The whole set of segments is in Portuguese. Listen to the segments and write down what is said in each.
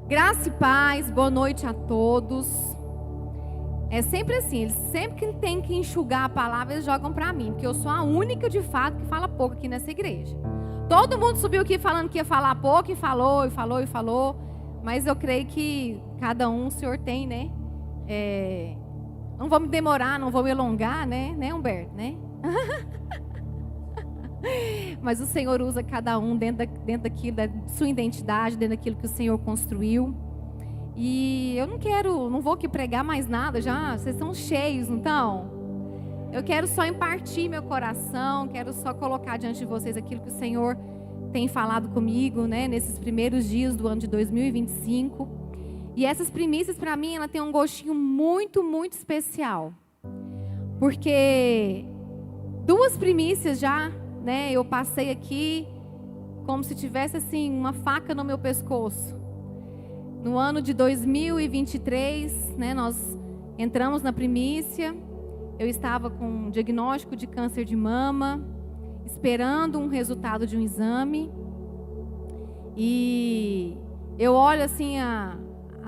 Graça e paz, boa noite a todos. É sempre assim, eles sempre que tem que enxugar a palavra, eles jogam para mim, porque eu sou a única de fato que fala pouco aqui nessa igreja. Todo mundo subiu aqui falando que ia falar pouco e falou, mas eu creio que cada um o Senhor tem, né? Não vou me demorar, não vou me alongar, né, Humberto, né? Mas o Senhor usa cada um dentro daquilo, da sua identidade, dentro daquilo que o Senhor construiu. E eu não vou aqui pregar mais nada já, vocês estão cheios, então. Eu quero só impartir meu coração, quero só colocar diante de vocês aquilo que o Senhor tem falado comigo, né, nesses primeiros dias do ano de 2025. E essas primícias, para mim, ela tem um gostinho muito, muito especial. Porque 2 primícias já, né, eu passei aqui como se tivesse assim uma faca no meu pescoço. No ano de 2023, né, nós entramos na primícia. Eu estava com um diagnóstico de câncer de mama, esperando um resultado de um exame. E eu olho assim a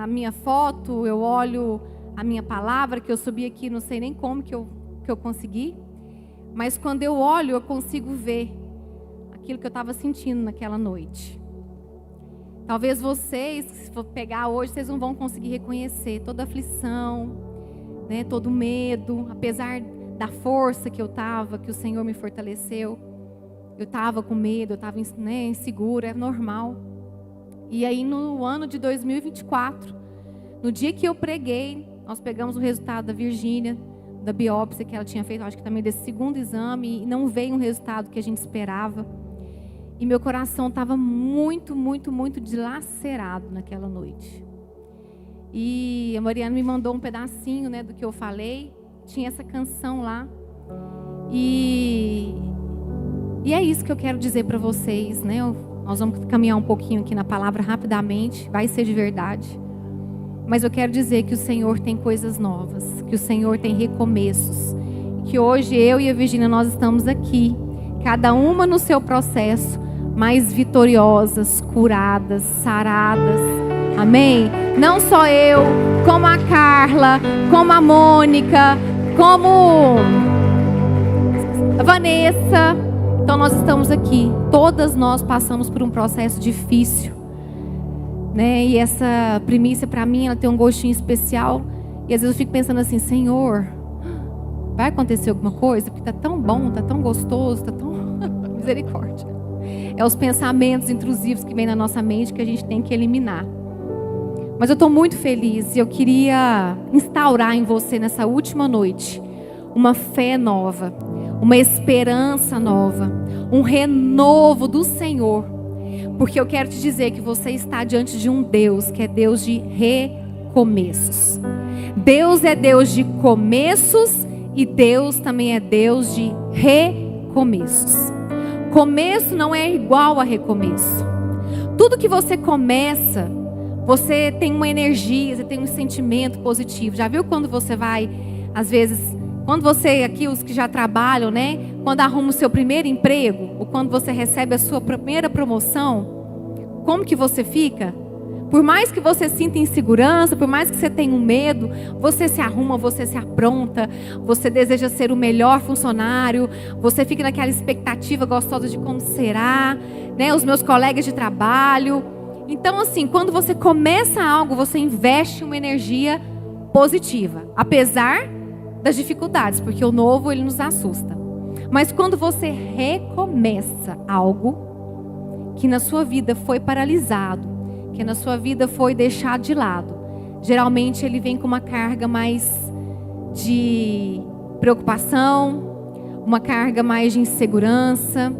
minha foto, eu olho a minha palavra, que eu subi aqui, não sei nem como que eu consegui. Mas quando eu olho, eu consigo ver aquilo que eu estava sentindo naquela noite. Talvez vocês, se for pegar hoje, vocês não vão conseguir reconhecer toda a aflição, né, todo o medo. Apesar da força que eu estava, que o Senhor me fortaleceu, eu estava com medo, eu estava, né, insegura, é normal. E aí no ano de 2024, no dia que eu preguei, nós pegamos o resultado da Virgínia, da biópsia que ela tinha feito, acho que também desse segundo exame, e não veio um resultado que a gente esperava. E meu coração estava muito, muito, muito dilacerado naquela noite. E a Mariana me mandou um pedacinho, né, do que eu falei. Tinha essa canção lá. E é isso que eu quero dizer para vocês, né? Nós vamos caminhar um pouquinho aqui na palavra rapidamente. Vai ser de verdade. Mas eu quero dizer que o Senhor tem coisas novas, que o Senhor tem recomeços, que hoje eu e a Virgínia nós estamos aqui, cada uma no seu processo, mais vitoriosas, curadas, saradas, amém? Não só eu, como a Carla, como a Mônica, como a Vanessa. Então nós estamos aqui, todas nós passamos por um processo difícil, né? E essa primícia para mim, ela tem um gostinho especial. E às vezes eu fico pensando assim, Senhor, vai acontecer alguma coisa? Porque tá tão bom, tá tão gostoso, tá tão... Misericórdia. É os pensamentos intrusivos que vêm na nossa mente que a gente tem que eliminar. Mas eu estou muito feliz e eu queria instaurar em você nessa última noite uma fé nova, uma esperança nova, um renovo do Senhor. Porque eu quero te dizer que você está diante de um Deus que é Deus de recomeços. Deus é Deus de começos e Deus também é Deus de recomeços. Começo não é igual a recomeço. Tudo que você começa, você tem uma energia, você tem um sentimento positivo. Já viu quando você vai, às vezes, quando você, aqui os que já trabalham, né? Quando arruma o seu primeiro emprego, ou quando você recebe a sua primeira promoção, como que você fica? Por mais que você sinta insegurança, por mais que você tenha um medo, você se arruma, você se apronta, você deseja ser o melhor funcionário, você fica naquela expectativa gostosa de como será, né? Os meus colegas de trabalho. Então, assim, quando você começa algo, você investe uma energia positiva, apesar das dificuldades, porque o novo, ele nos assusta. Mas quando você recomeça algo que na sua vida foi paralisado, que na sua vida foi deixado de lado, geralmente ele vem com uma carga mais de preocupação, uma carga mais de insegurança,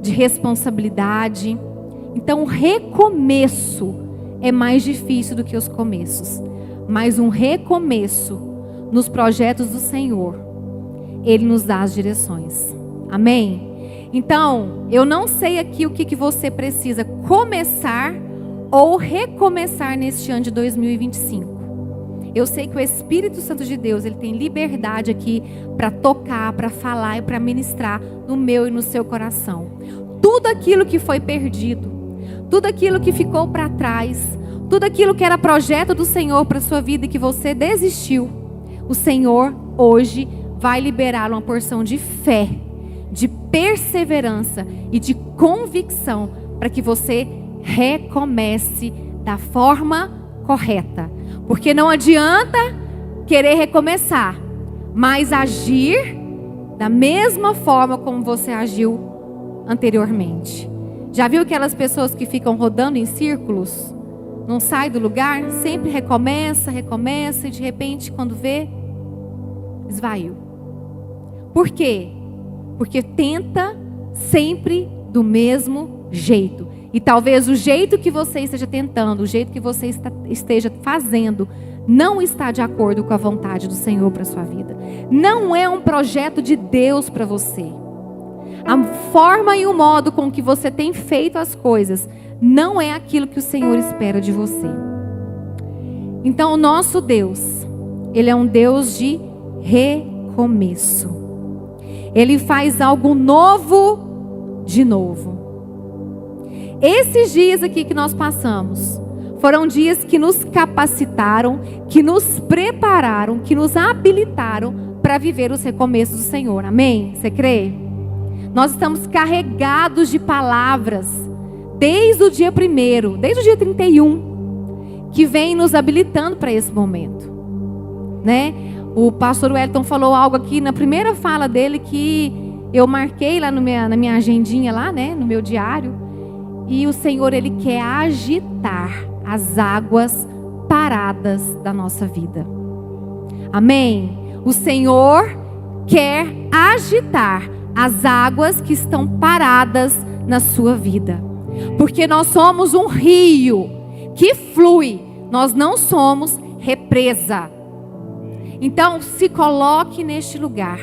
de responsabilidade. Então o recomeço é mais difícil do que os começos. Mas um recomeço nos projetos do Senhor, Ele nos dá as direções. Amém? Então, eu não sei aqui o que você precisa começar ou recomeçar neste ano de 2025. Eu sei que o Espírito Santo de Deus, ele tem liberdade aqui para tocar, para falar e para ministrar no meu e no seu coração. Tudo aquilo que foi perdido, tudo aquilo que ficou para trás, tudo aquilo que era projeto do Senhor para a sua vida e que você desistiu, o Senhor hoje vai liberar uma porção de fé, de perseverança e de convicção para que você recomece da forma correta. Porque não adianta querer recomeçar, mas agir da mesma forma como você agiu anteriormente. Já viu aquelas pessoas que ficam rodando em círculos? Não sai do lugar? Sempre recomeça e de repente quando vê, esvaiu. Por quê? Porque tenta sempre do mesmo jeito. E talvez o jeito que você esteja tentando, o jeito que você esteja fazendo, não está de acordo com a vontade do Senhor para a sua vida. Não é um projeto de Deus para você. A forma e o modo com que você tem feito as coisas não é aquilo que o Senhor espera de você. Então o nosso Deus, Ele é um Deus de recomeço. Ele faz algo novo de novo. Esses dias aqui que nós passamos foram dias que nos capacitaram, que nos prepararam, que nos habilitaram para viver os recomeços do Senhor. Amém? Você crê? Nós estamos carregados de palavras desde o dia 1º, desde o dia 31, que vem nos habilitando para esse momento, né? O pastor Wellington falou algo aqui na primeira fala dele que eu marquei lá na minha agendinha lá, né, no meu diário. E o Senhor, Ele quer agitar as águas paradas da nossa vida. Amém? O Senhor quer agitar as águas que estão paradas na sua vida. Porque nós somos um rio que flui. Nós não somos represa. Então, se coloque neste lugar.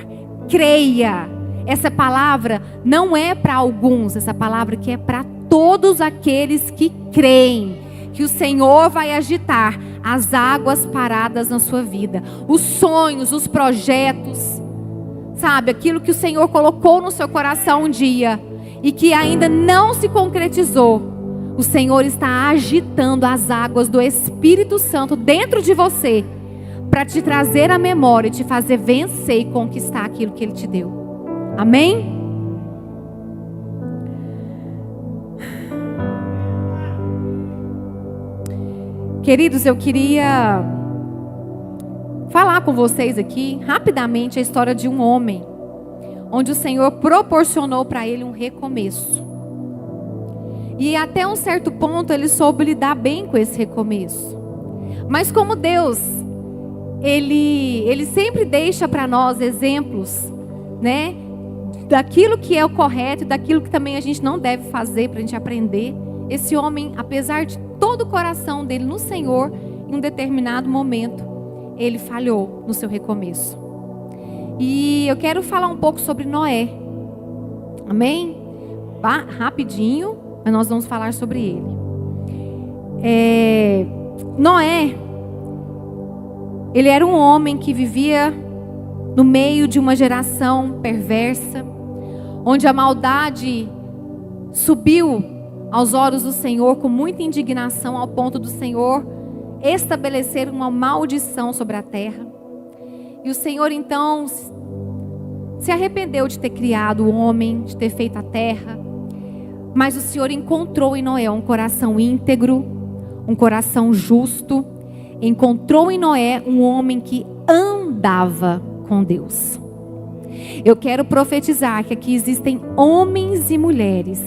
Creia. Essa palavra não é para alguns. Essa palavra aqui é para todos aqueles que creem. Que o Senhor vai agitar as águas paradas na sua vida. Os sonhos, os projetos. Sabe, aquilo que o Senhor colocou no seu coração um dia e que ainda não se concretizou. O Senhor está agitando as águas do Espírito Santo dentro de você para te trazer a memória e te fazer vencer e conquistar aquilo que Ele te deu. Amém? Queridos, eu queria falar com vocês aqui rapidamente a história de um homem onde o Senhor proporcionou para ele um recomeço. E até um certo ponto ele soube lidar bem com esse recomeço. Mas como Deus, Ele sempre deixa para nós exemplos, né? Daquilo que é o correto e daquilo que também a gente não deve fazer para a gente aprender. Esse homem, apesar de todo o coração dele no Senhor, em um determinado momento, ele falhou no seu recomeço. E eu quero falar um pouco sobre Noé. Amém? Rapidinho, mas nós vamos falar sobre ele. Noé, ele era um homem que vivia no meio de uma geração perversa, onde a maldade subiu aos olhos do Senhor com muita indignação, ao ponto do Senhor estabelecer uma maldição sobre a terra. E o Senhor então se arrependeu de ter criado o homem, de ter feito a terra. Mas o Senhor encontrou em Noé um coração íntegro, um coração justo. Encontrou em Noé um homem que andava com Deus. Eu quero profetizar que aqui existem homens e mulheres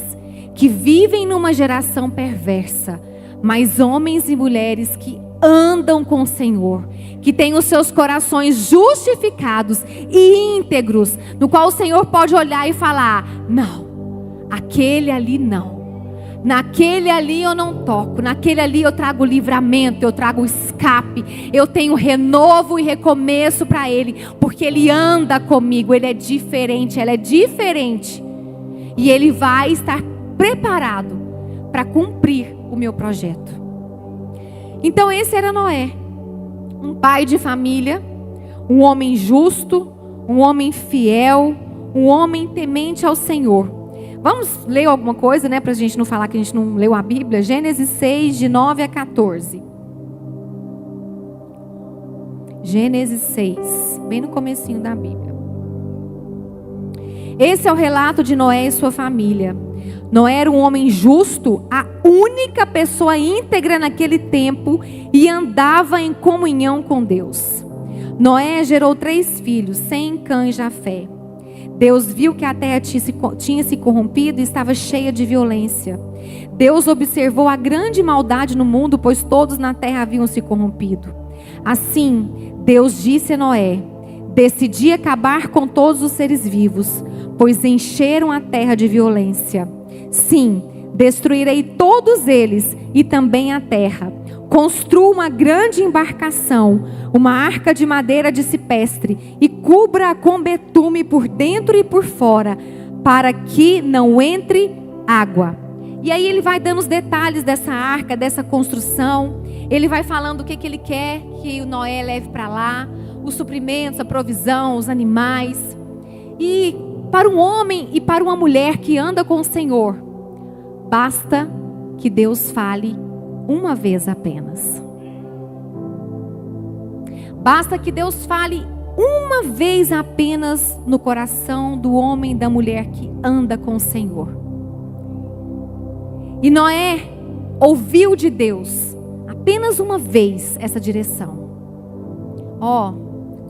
que vivem numa geração perversa, mas homens e mulheres que andam com o Senhor, que têm os seus corações justificados e íntegros, no qual o Senhor pode olhar e falar: não, aquele ali não, naquele ali eu não toco, naquele ali eu trago livramento, eu trago escape, eu tenho renovo e recomeço para ele, porque ele anda comigo, ele é diferente, ela é diferente, e ele vai estar preparado para cumprir o meu projeto. Então esse era Noé, um pai de família, um homem justo, um homem fiel, um homem temente ao Senhor. Vamos ler alguma coisa, né? Para a gente não falar que a gente não leu a Bíblia. Gênesis 6, de 9 a 14. Gênesis 6, bem no comecinho da Bíblia. Esse é o relato de Noé e sua família. Noé era um homem justo, a única pessoa íntegra naquele tempo e andava em comunhão com Deus. Noé gerou 3 filhos, Sem, Cã e Jafé. Deus viu que a terra tinha se corrompido e estava cheia de violência. Deus observou a grande maldade no mundo, pois todos na terra haviam se corrompido. Assim, Deus disse a Noé: decidi acabar com todos os seres vivos, pois encheram a terra de violência. Sim, destruirei todos eles e também a terra. Construa uma grande embarcação, uma arca de madeira de cipestre, e cubra-a com betume por dentro e por fora, para que não entre água. E aí ele vai dando os detalhes dessa arca, dessa construção. Ele vai falando o que ele quer que o Noé leve para lá, os suprimentos, a provisão, os animais. E para um homem e para uma mulher que anda com o Senhor, basta que Deus fale uma vez apenas. Basta que Deus fale uma vez apenas no coração do homem e da mulher que anda com o Senhor. E Noé ouviu de Deus apenas uma vez essa direção.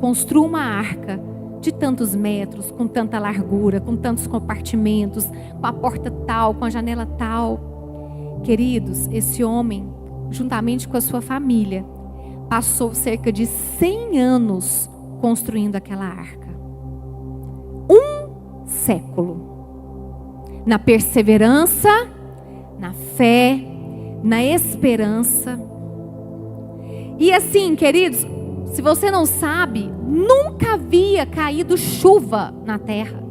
Construa uma arca de tantos metros, com tanta largura, com tantos compartimentos, com a porta tal, com a janela tal. Queridos, esse homem, juntamente com a sua família, passou cerca de 100 anos construindo aquela arca. 1 século. Na perseverança, na fé, na esperança. E assim, queridos, se você não sabe, nunca havia caído chuva na terra.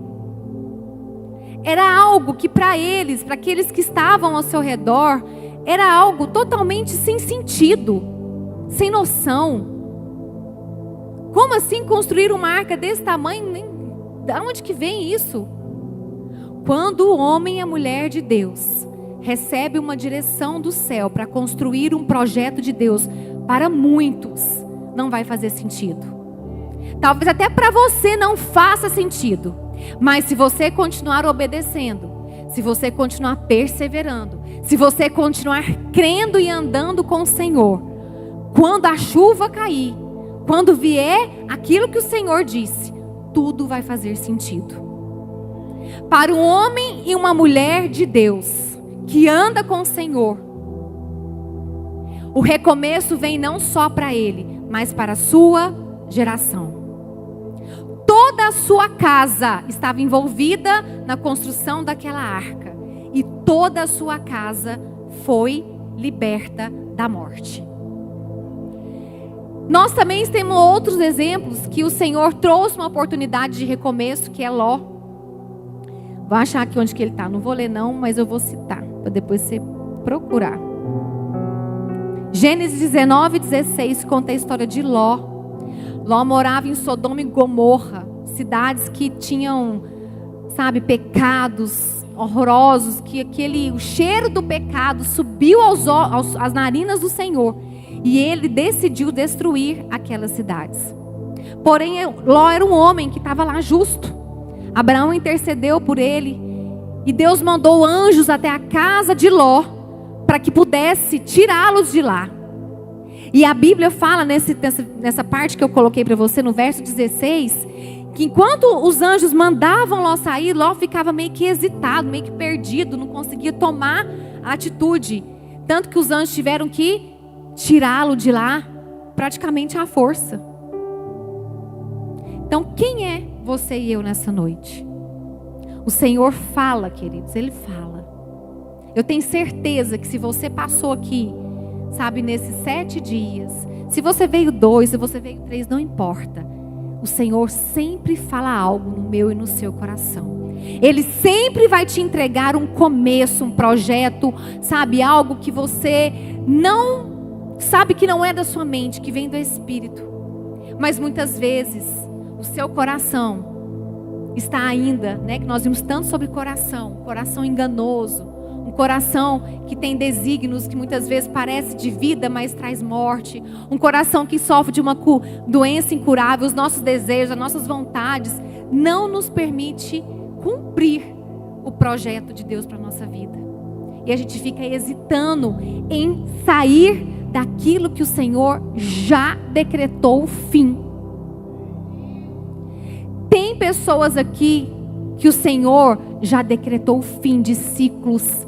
Era algo que para eles, para aqueles que estavam ao seu redor, era algo totalmente sem sentido, sem noção. Como assim construir uma arca desse tamanho? De onde que vem isso? Quando o homem e a mulher de Deus recebe uma direção do céu para construir um projeto de Deus, para muitos não vai fazer sentido. Talvez até para você não faça sentido. Mas se você continuar obedecendo, se você continuar perseverando, se você continuar crendo e andando com o Senhor, quando a chuva cair, quando vier aquilo que o Senhor disse, tudo vai fazer sentido. Para um homem e uma mulher de Deus, que anda com o Senhor, o recomeço vem não só para ele, mas para a sua geração. Toda a sua casa estava envolvida na construção daquela arca. E toda a sua casa foi liberta da morte. Nós também temos outros exemplos que o Senhor trouxe uma oportunidade de recomeço, que é Ló. Vou achar aqui onde que ele está. Não vou ler não, mas eu vou citar, para depois você procurar. Gênesis 19, 16 conta a história de Ló. Ló morava em Sodoma e Gomorra, cidades que tinham, pecados horrorosos, que o cheiro do pecado subiu às narinas do Senhor, e ele decidiu destruir aquelas cidades. Porém, Ló era um homem que estava lá justo. Abraão intercedeu por ele, e Deus mandou anjos até a casa de Ló, para que pudesse tirá-los de lá. E a Bíblia fala nessa parte que eu coloquei para você, no verso 16, que enquanto os anjos mandavam Ló sair, Ló ficava meio que hesitado, meio que perdido, não conseguia tomar a atitude. Tanto que os anjos tiveram que tirá-lo de lá, praticamente à força. Então, quem é você e eu nessa noite? O Senhor fala, queridos, Ele fala. Eu tenho certeza que se você passou aqui, nesses 7 dias, se você veio 2, se você veio 3, não importa. O Senhor sempre fala algo no meu e no seu coração. Ele sempre vai te entregar um começo, um projeto, algo que você não sabe que não é da sua mente, que vem do Espírito. Mas muitas vezes o seu coração está ainda, né, que nós vimos tanto sobre coração enganoso, um coração que tem desígnios que muitas vezes parece de vida, mas traz morte, um coração que sofre de uma doença incurável, os nossos desejos, as nossas vontades, não nos permite cumprir o projeto de Deus para a nossa vida. E a gente fica hesitando em sair daquilo que o Senhor já decretou o fim. Tem pessoas aqui que o Senhor já decretou o fim de ciclos,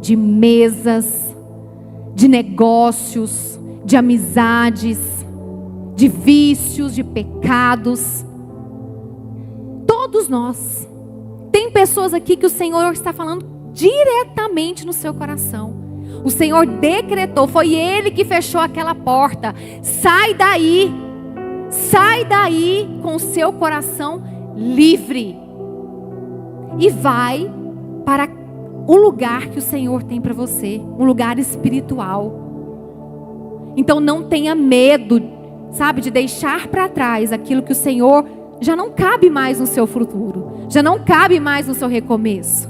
de mesas, de negócios, de amizades, de vícios, de pecados. Todos nós. Tem pessoas aqui que o Senhor está falando diretamente no seu coração. O Senhor decretou, foi Ele que fechou aquela porta. Sai daí com o seu coração livre. E vai para o lugar que o Senhor tem para você, um lugar espiritual. Então não tenha medo, sabe, de deixar para trás aquilo que o Senhor já não cabe mais no seu futuro, já não cabe mais no seu recomeço.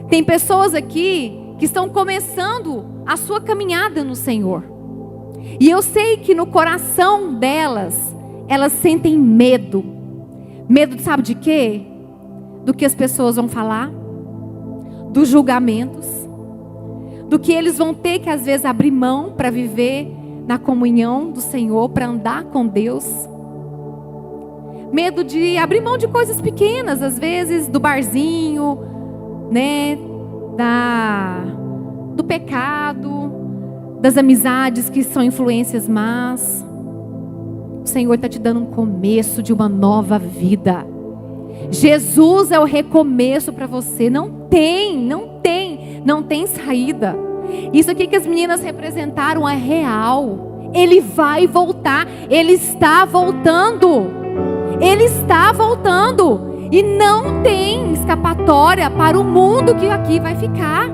Tem pessoas aqui que estão começando a sua caminhada no Senhor. E eu sei que no coração delas, elas sentem medo. Medo, sabe de quê? Do que as pessoas vão falar, dos julgamentos, do que eles vão ter que às vezes abrir mão para viver na comunhão do Senhor, para andar com Deus. Medo de abrir mão de coisas pequenas, às vezes do barzinho, né, do pecado, das amizades que são influências más. O Senhor está te dando um começo de uma nova vida. Jesus é o recomeço para você. Não tem saída. Isso aqui que as meninas representaram é real. Ele vai voltar. Ele está voltando. Ele está voltando. E não tem escapatória para o mundo que aqui vai ficar.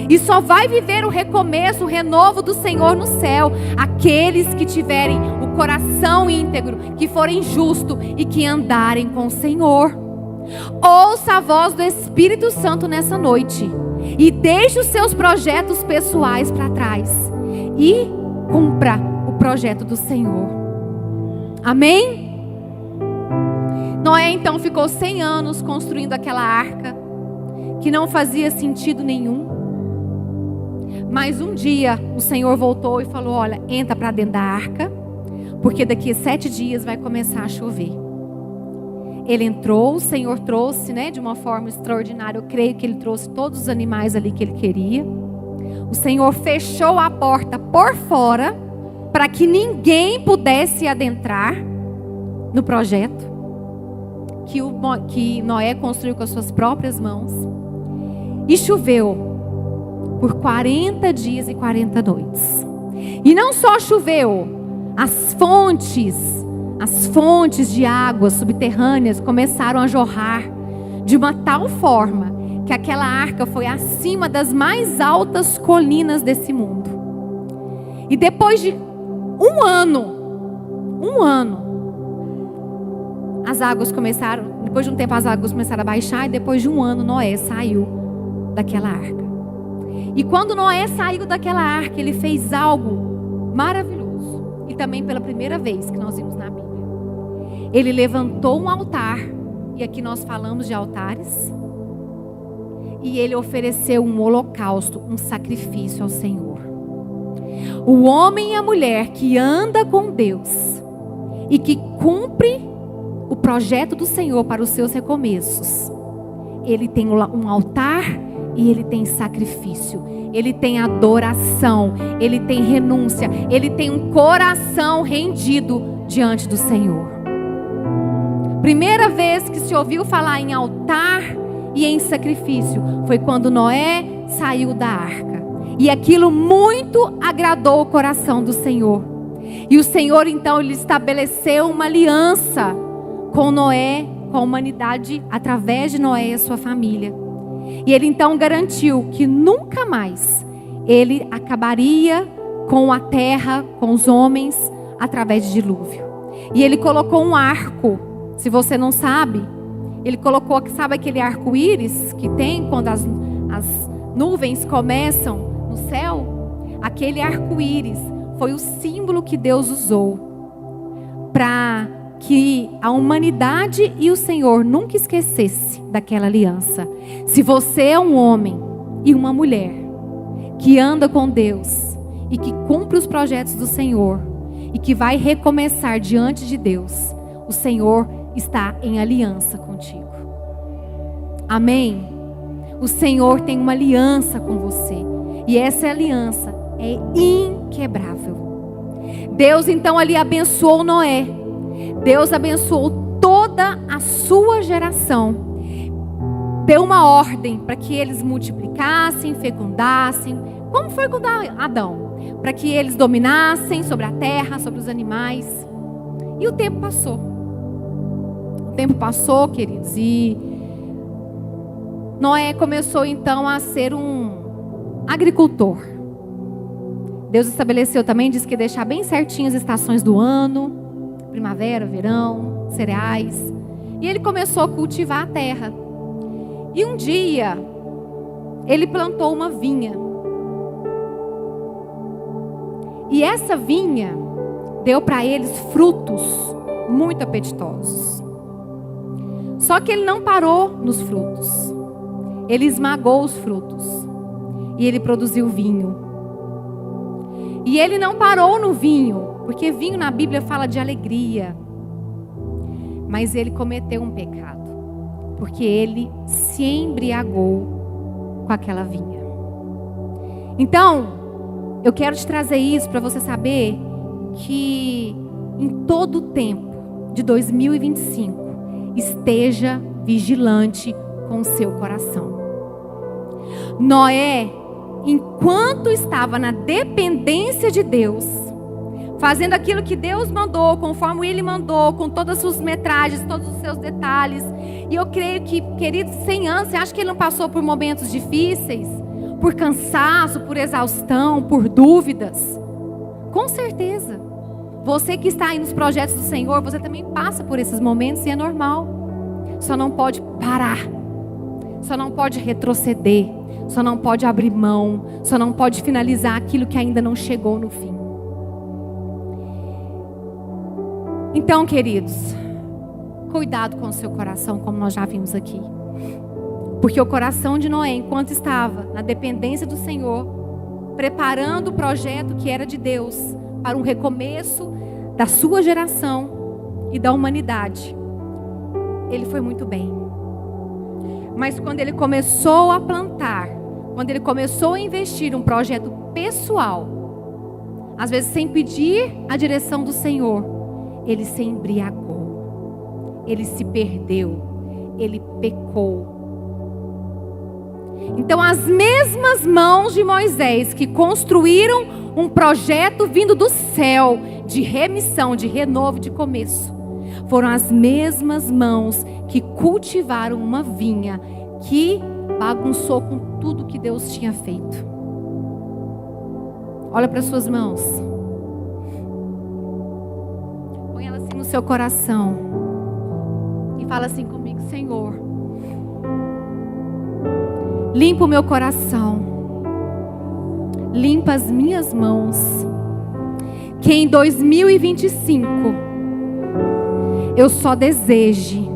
E só vai viver o recomeço, o renovo do Senhor no céu aqueles que tiverem o coração íntegro, que forem justos e que andarem com o Senhor. Ouça a voz do Espírito Santo nessa noite e deixe os seus projetos pessoais para trás e cumpra o projeto do Senhor. Amém? Noé então ficou 100 anos construindo aquela arca que não fazia sentido nenhum. Mas um dia o Senhor voltou e falou: olha, entra para dentro da arca, porque daqui a 7 dias vai começar a chover. Ele entrou, o Senhor trouxe, né, de uma forma extraordinária. Eu creio que Ele trouxe todos os animais ali que Ele queria. O Senhor fechou a porta por fora, para que ninguém pudesse adentrar no projeto que Noé construiu com as suas próprias mãos. E choveu por 40 dias e 40 noites. E não só choveu, as fontes de águas subterrâneas começaram a jorrar de uma tal forma que aquela arca foi acima das mais altas colinas desse mundo. E depois de um ano, depois de um tempo as águas começaram a baixar, e depois de um ano Noé saiu daquela arca. E quando Noé saiu daquela arca, ele fez algo maravilhoso. E também pela primeira vez que nós vimos na Bíblia. Ele levantou um altar. E aqui nós falamos de altares. E ele ofereceu um holocausto, um sacrifício ao Senhor. O homem e a mulher que anda com Deus e que cumpre o projeto do Senhor para os seus recomeços, ele tem um altar e ele tem sacrifício, ele tem adoração, ele tem renúncia, ele tem um coração rendido diante do Senhor. Primeira vez que se ouviu falar em altar e em sacrifício foi quando Noé saiu da arca. E aquilo muito agradou o coração do Senhor. E o Senhor então ele estabeleceu uma aliança com Noé, com a humanidade, através de Noé e a sua família. E ele então garantiu que nunca mais ele acabaria com a terra, com os homens, através de dilúvio. E ele colocou um arco. Se você não sabe, Ele colocou, sabe aquele arco-íris que tem quando as nuvens começam no céu? Aquele arco-íris foi o símbolo que Deus usou para que a humanidade e o Senhor nunca esquecesse daquela aliança. Se você é um homem e uma mulher que anda com Deus e que cumpre os projetos do Senhor e que vai recomeçar diante de Deus, o Senhor está em aliança contigo. Amém? O Senhor tem uma aliança com você e essa aliança é inquebrável. Deus então ali abençoou Noé. Deus abençoou toda a sua geração. Deu uma ordem para que eles multiplicassem, fecundassem, como foi com Adão, para que eles dominassem sobre a terra, sobre os animais. E o tempo passou. O tempo passou, queridos, e Noé começou então a ser um agricultor. Deus estabeleceu também, diz que deixar bem certinho as estações do ano, primavera, verão, cereais. E ele começou a cultivar a terra. E um dia, ele plantou uma vinha. E essa vinha deu para eles frutos muito apetitosos. Só que ele não parou nos frutos. Ele esmagou os frutos. E ele produziu vinho. E ele não parou no vinho, porque vinho na Bíblia fala de alegria. Mas ele cometeu um pecado, porque ele se embriagou com aquela vinha. Então, eu quero te trazer isso para você saber que em todo o tempo de 2025, esteja vigilante com o seu coração. Noé, enquanto estava na dependência de Deus, fazendo aquilo que Deus mandou, conforme Ele mandou, com todas as suas metragens, todos os seus detalhes. E eu creio que, queridos, 100 anos, você acha que Ele não passou por momentos difíceis? Por cansaço, por exaustão, por dúvidas? Com certeza. Você que está aí nos projetos do Senhor, você também passa por esses momentos e é normal. Só não pode parar. Só não pode retroceder. Só não pode abrir mão. Só não pode finalizar aquilo que ainda não chegou no fim. Então, queridos, cuidado com o seu coração, como nós já vimos aqui. Porque o coração de Noé, enquanto estava na dependência do Senhor, preparando o projeto que era de Deus para um recomeço da sua geração e da humanidade, ele foi muito bem. Mas quando ele começou a plantar, quando ele começou a investir um projeto pessoal, às vezes sem pedir a direção do Senhor, ele se embriagou, ele se perdeu, ele pecou. Então as mesmas mãos de Moisés que construíram um projeto vindo do céu, de remissão, de renovo, de começo, foram as mesmas mãos que cultivaram uma vinha que bagunçou com tudo que Deus tinha feito. Olha para as suas mãos. Põe ela assim no seu coração e fala assim comigo: Senhor, limpa o meu coração, limpa as minhas mãos, que em 2025 eu só deseje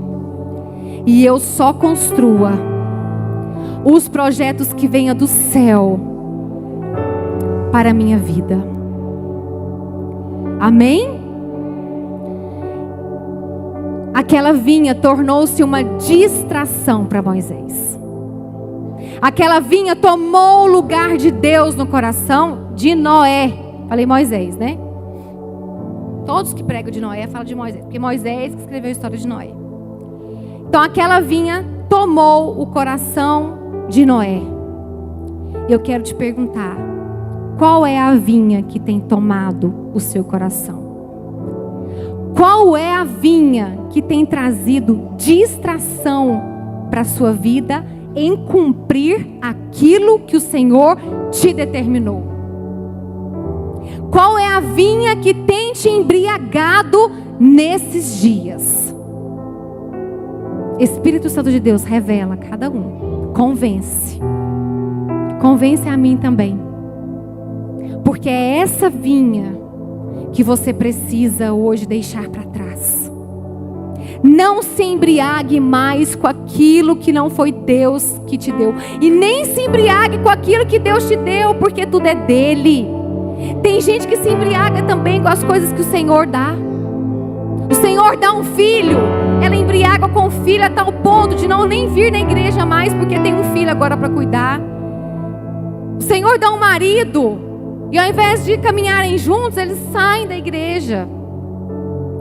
e eu só construa os projetos que venham do céu para a minha vida. Amém? Aquela vinha tornou-se uma distração para Moisés. Aquela vinha tomou o lugar de Deus no coração de Noé. Falei Moisés, né? Todos que pregam de Noé falam de Moisés, porque Moisés que escreveu a história de Noé. Então aquela vinha tomou o coração de Noé. Eu quero te perguntar, qual é a vinha que tem tomado o seu coração? Qual é a vinha que tem trazido distração para a sua vida em cumprir aquilo que o Senhor te determinou? Qual é a vinha que tem te embriagado nesses dias? Espírito Santo de Deus, revela a cada um. Convence. Convence a mim também. Porque é essa vinha que você precisa hoje deixar para trás. Não se embriague mais com aquilo que não foi Deus que te deu. E nem se embriague com aquilo que Deus te deu, porque tudo é dele. Tem gente que se embriaga também com as coisas que o Senhor dá. O Senhor dá um filho, ela embriaga com o filho a tal ponto de não nem vir na igreja mais, porque tem um filho agora para cuidar. O Senhor dá um marido, e ao invés de caminharem juntos, eles saem da igreja.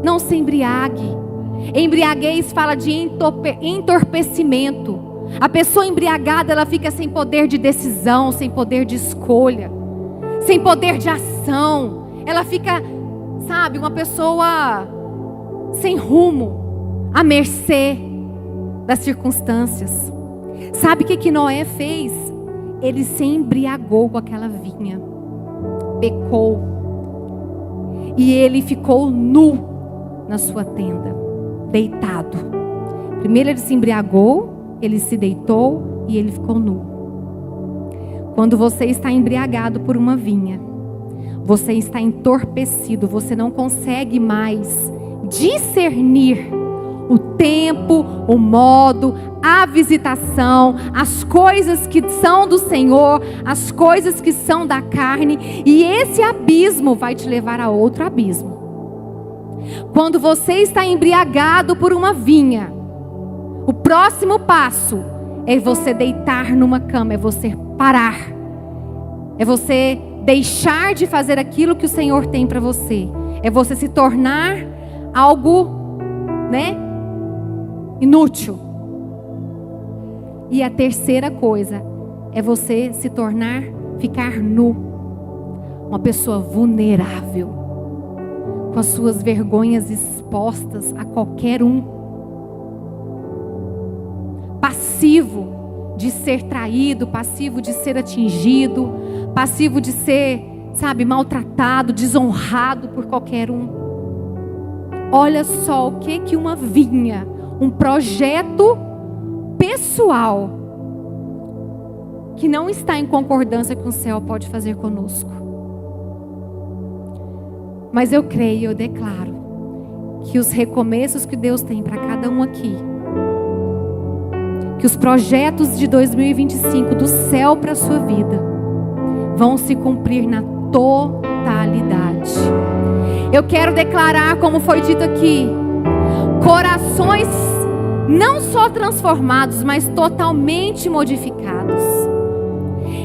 Não se embriague. Embriaguez fala de entorpecimento. A pessoa embriagada, ela fica sem poder de decisão, sem poder de escolha, sem poder de ação. Ela fica, sabe, uma pessoa sem rumo, à mercê das circunstâncias. Sabe o que Noé fez? Ele se embriagou com aquela vinha, pecou, e ele ficou nu na sua tenda, deitado. Primeiro ele se embriagou, ele se deitou e ele ficou nu. Quando você está embriagado por uma vinha, você está entorpecido, você não consegue mais discernir o tempo, o modo, a visitação, as coisas que são do Senhor, as coisas que são da carne, e esse abismo vai te levar a outro abismo. Quando você está embriagado por uma vinha, o próximo passo é você deitar numa cama, é você parar, é você deixar de fazer aquilo que o Senhor tem para você, é você se tornar algo, inútil. E a terceira coisa é você se tornar, ficar nu, uma pessoa vulnerável, com as suas vergonhas expostas a qualquer um, passivo de ser traído, passivo de ser atingido, passivo de ser, maltratado, desonrado por qualquer um. Olha só o que uma vinha, um projeto pessoal que não está em concordância com o céu pode fazer conosco. Mas eu creio, eu declaro que os recomeços que Deus tem para cada um aqui, que os projetos de 2025 do céu para a sua vida vão se cumprir na totalidade. Eu quero declarar, como foi dito aqui, corações não só transformados, mas totalmente modificados.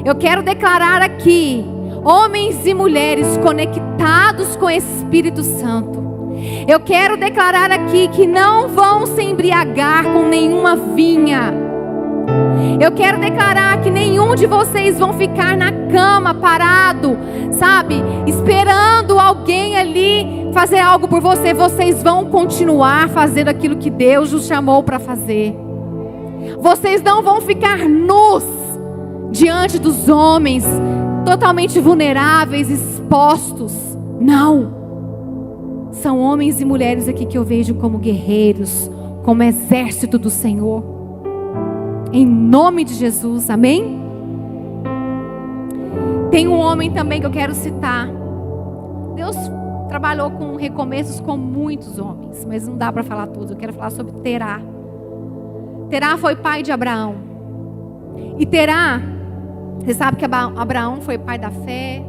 Eu quero declarar aqui, homens e mulheres conectados com o Espírito Santo. Eu quero declarar aqui que não vão se embriagar com nenhuma vinha. Eu quero declarar que nenhum de vocês vão ficar na cama parado, esperando alguém ali fazer algo por você. Vocês vão continuar fazendo aquilo que Deus os chamou para fazer. Vocês não vão ficar nus diante dos homens, totalmente vulneráveis, expostos. Não. São homens e mulheres aqui que eu vejo como guerreiros, como exército do Senhor. Em nome de Jesus, amém? Tem um homem também que eu quero citar. Deus trabalhou com recomeços com muitos homens, mas não dá para falar todos. Eu quero falar sobre Terá. Terá foi pai de Abraão. E Terá, você sabe que Abraão foi pai da fé.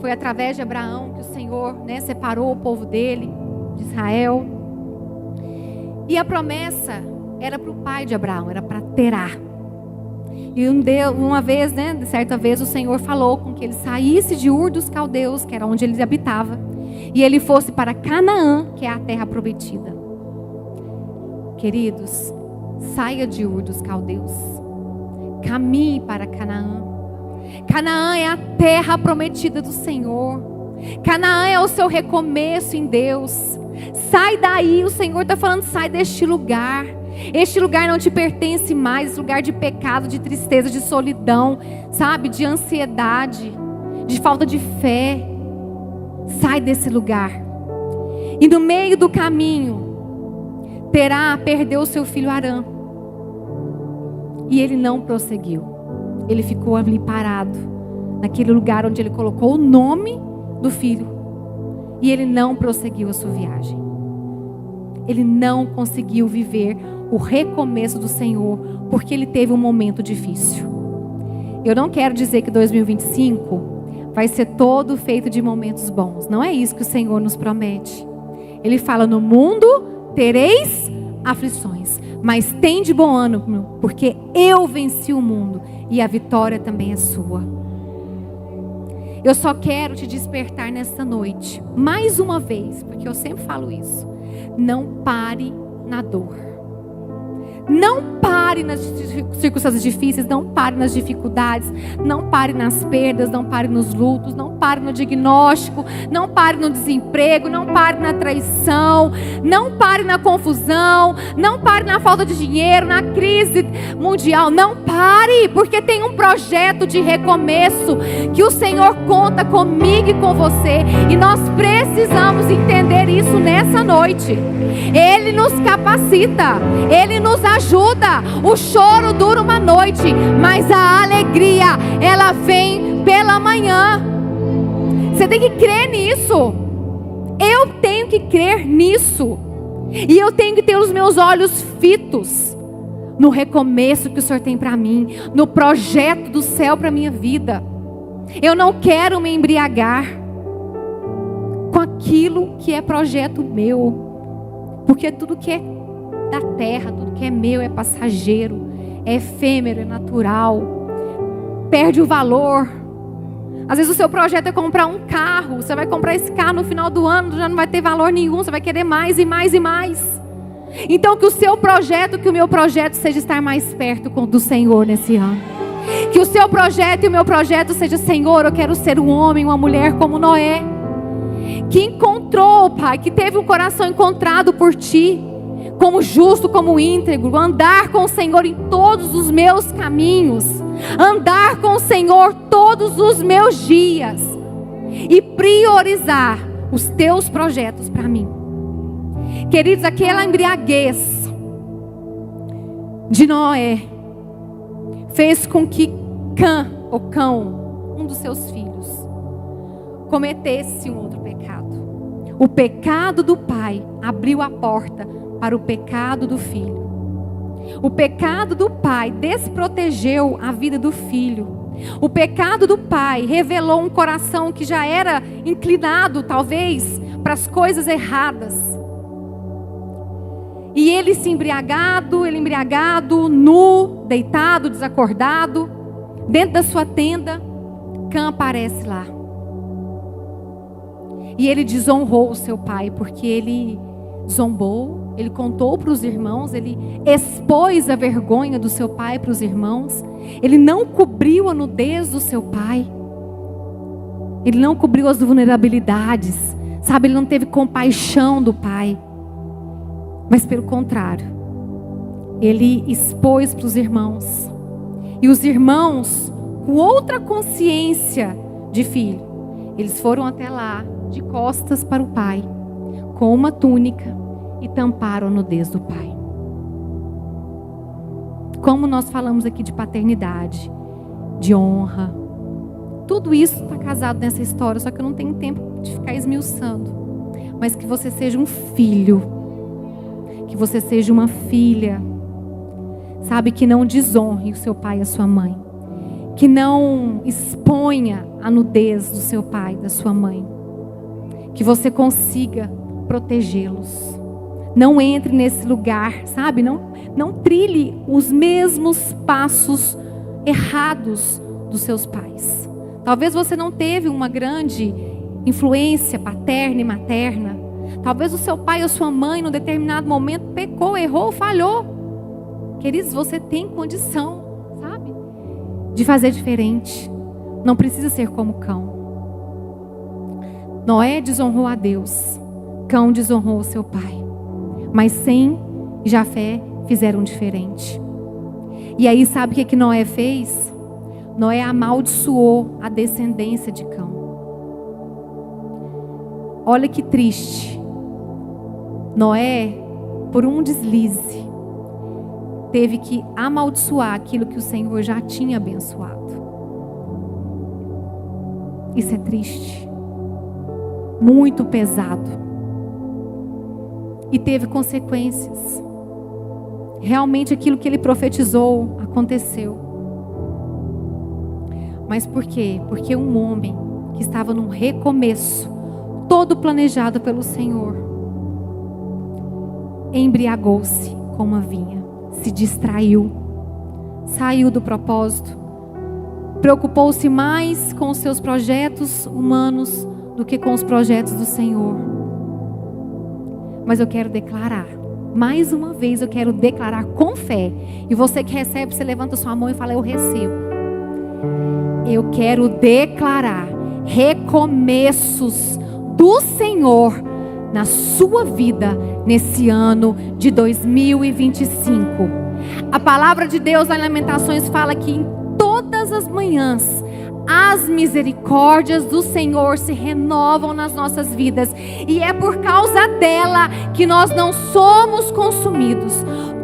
Foi através de Abraão que o Senhor, separou o povo dele, de Israel. E a promessa era para o pai de Abraão, era para Terá. E uma vez, certa vez, o Senhor falou com que ele saísse de Ur dos Caldeus, que era onde ele habitava, e ele fosse para Canaã, que é a terra prometida. Queridos, saia de Ur dos Caldeus, caminhe para Canaã. Canaã é a terra prometida do Senhor. Canaã é o seu recomeço em Deus. Sai daí, o Senhor está falando, sai deste lugar. Este lugar não te pertence mais, esse lugar de pecado, de tristeza, de solidão, de ansiedade, de falta de fé. Sai desse lugar. E no meio do caminho, Terá perdeu o seu filho Arã. E ele não prosseguiu. Ele ficou ali parado, naquele lugar onde ele colocou o nome do filho. E ele não prosseguiu a sua viagem. Ele não conseguiu viver o recomeço do Senhor, porque ele teve um momento difícil. Eu não quero dizer que 2025 vai ser todo feito de momentos bons. Não é isso que o Senhor nos promete. Ele fala: no mundo tereis aflições, mas tende bom ânimo, porque eu venci o mundo e a vitória também é sua. Eu só quero te despertar nesta noite, mais uma vez, porque eu sempre falo isso. Não pare na dor. Não pare nas circunstâncias difíceis, não pare nas dificuldades, não pare nas perdas, não pare nos lutos, não pare no diagnóstico, não pare no desemprego, não pare na traição, não pare na confusão, não pare na falta de dinheiro, na crise mundial. Não pare, porque tem um projeto de recomeço que o Senhor conta comigo e com você, e nós precisamos entender isso nessa noite. Ele nos capacita, Ele nos ajuda. O choro dura uma noite, mas a alegria, ela vem pela manhã. Você tem que crer nisso. Eu tenho que crer nisso. E eu tenho que ter os meus olhos fitos no recomeço que o Senhor tem para mim, no projeto do céu para minha vida. Eu não quero me embriagar com aquilo que é projeto meu, porque tudo que é da terra, tudo que é meu é passageiro, é efêmero, é natural, perde o valor. Às vezes o seu projeto é comprar um carro, você vai comprar esse carro no final do ano, já não vai ter valor nenhum, você vai querer mais e mais e mais. Então que o seu projeto, que o meu projeto seja estar mais perto do Senhor nesse ano. Que o seu projeto e o meu projeto seja: Senhor, eu quero ser um homem, uma mulher como Noé, que encontrou, Pai, que teve um coração encontrado por Ti, como justo, como íntegro, andar com o Senhor em todos os meus caminhos, andar com o Senhor todos os meus dias e priorizar os Teus projetos para mim. Queridos, aquela embriaguez de Noé fez com que Cão, um dos seus filhos, cometesse um outro pecado. O pecado do pai abriu a porta para o pecado do filho. O pecado do pai desprotegeu a vida do filho. O pecado do pai revelou um coração que já era inclinado, talvez, para as coisas erradas. E ele embriagado, nu, deitado, desacordado, dentro da sua tenda, Cã aparece lá. E ele desonrou o seu pai, porque ele zombou, ele contou para os irmãos, ele expôs a vergonha do seu pai para os irmãos. Ele não cobriu a nudez do seu pai. Ele não cobriu as vulnerabilidades, sabe? Ele não teve compaixão do pai. Mas pelo contrário, ele expôs para os irmãos. E os irmãos, com outra consciência de filho, eles foram até lá, de costas para o pai, com uma túnica, e tamparam a nudez do pai. Como nós falamos aqui de paternidade, de honra, tudo isso está casado nessa história, só que eu não tenho tempo de ficar esmiuçando. Mas que você seja um filho, que você seja uma filha, sabe, que não desonre o seu pai e a sua mãe, que não exponha a nudez do seu pai e da sua mãe, que você consiga protegê-los. Não entre nesse lugar, sabe, não trilhe os mesmos passos errados dos seus pais. Talvez você não teve uma grande influência paterna e materna. Talvez o seu pai ou sua mãe, num determinado momento, pecou, errou, falhou. Queridos, você tem condição, sabe, de fazer diferente. Não precisa ser como Cão. Noé desonrou a Deus. Cão desonrou o seu pai. Mas Sem e Jafé fizeram diferente. E aí, sabe o que Noé fez? Noé amaldiçoou a descendência de Cão. Olha que triste. Noé, por um deslize, teve que amaldiçoar aquilo que o Senhor já tinha abençoado. Isso é triste, muito pesado, e teve consequências. Realmente aquilo que ele profetizou aconteceu. Mas por quê? Porque um homem que estava num recomeço, todo planejado pelo Senhor, embriagou-se com uma vinha, se distraiu, saiu do propósito, preocupou-se mais com os seus projetos humanos do que com os projetos do Senhor. Mas eu quero declarar, mais uma vez eu quero declarar com fé, e você que recebe, você levanta sua mão e fala: eu recebo. Eu quero declarar recomeços do Senhor na sua vida nesse ano de 2025. A palavra de Deus em Lamentações fala que em todas as manhãs as misericórdias do Senhor se renovam nas nossas vidas, e é por causa dela que nós não somos consumidos.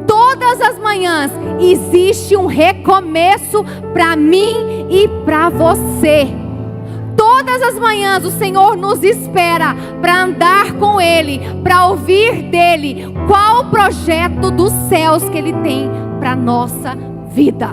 Todas as manhãs existe um recomeço para mim e para você. Todas as manhãs o Senhor nos espera para andar com Ele, para ouvir dEle qual o projeto dos céus que Ele tem para a nossa vida.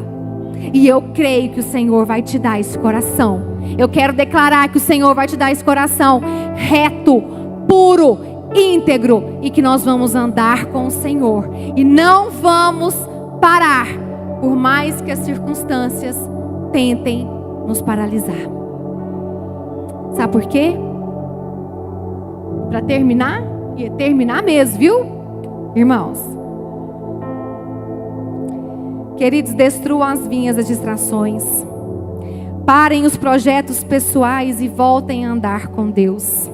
E eu creio que o Senhor vai te dar esse coração. Eu quero declarar que o Senhor vai te dar esse coração reto, puro, íntegro, e que nós vamos andar com o Senhor e não vamos parar, por mais que as circunstâncias tentem nos paralisar. Sabe por quê? Para terminar, e terminar mesmo, viu, irmãos? Queridos, destruam as vinhas das distrações. Parem os projetos pessoais e voltem a andar com Deus.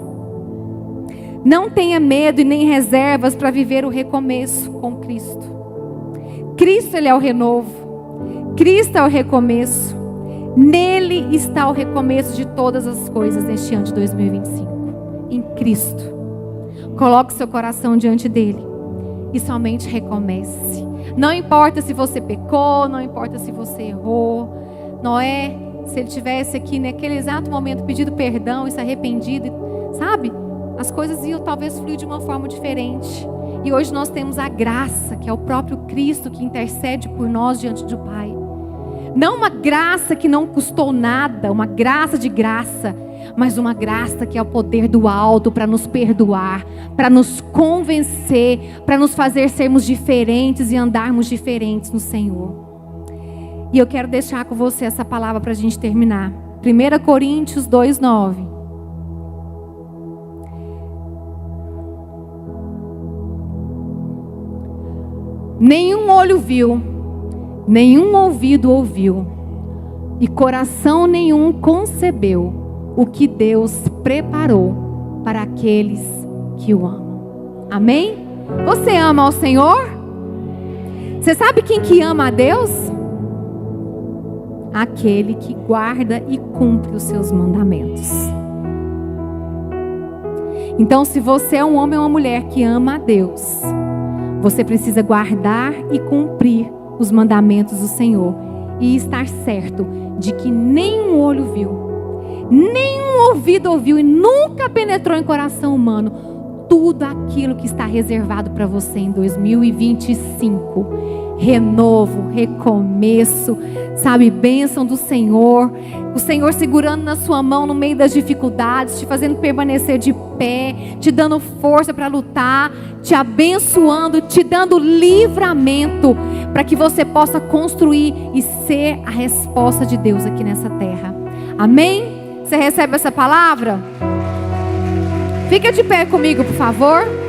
Não tenha medo e nem reservas para viver o recomeço com Cristo. Cristo, Ele é o renovo. Cristo é o recomeço. Nele está o recomeço de todas as coisas neste ano de 2025. Em Cristo. Coloque seu coração diante dele e somente recomece. Não importa se você pecou, não importa se você errou. Noé, se ele tivesse aqui naquele exato momento pedido perdão e se arrependido, sabe? As coisas iam talvez fluir de uma forma diferente. E hoje nós temos a graça, que é o próprio Cristo que intercede por nós diante do Pai. Não uma graça que não custou nada, uma graça de graça, mas uma graça que é o poder do alto para nos perdoar, para nos convencer, para nos fazer sermos diferentes e andarmos diferentes no Senhor. E eu quero deixar com você essa palavra para a gente terminar. 1 Coríntios 2:9. Nenhum olho viu, nenhum ouvido ouviu, e coração nenhum concebeu o que Deus preparou para aqueles que o amam. Amém? Você ama ao Senhor? Você sabe quem que ama a Deus? Aquele que guarda e cumpre os seus mandamentos. Então, se você é um homem ou uma mulher que ama a Deus, você precisa guardar e cumprir os mandamentos do Senhor e estar certo de que nenhum olho viu, nenhum ouvido ouviu e nunca penetrou em coração humano tudo aquilo que está reservado para você em 2025. Renovo, recomeço, sabe, bênção do Senhor, o Senhor segurando na sua mão no meio das dificuldades, te fazendo permanecer de pé, te dando força para lutar, te abençoando, te dando livramento para que você possa construir e ser a resposta de Deus aqui nessa terra. Amém? Você recebe essa palavra? Fica de pé comigo, por favor.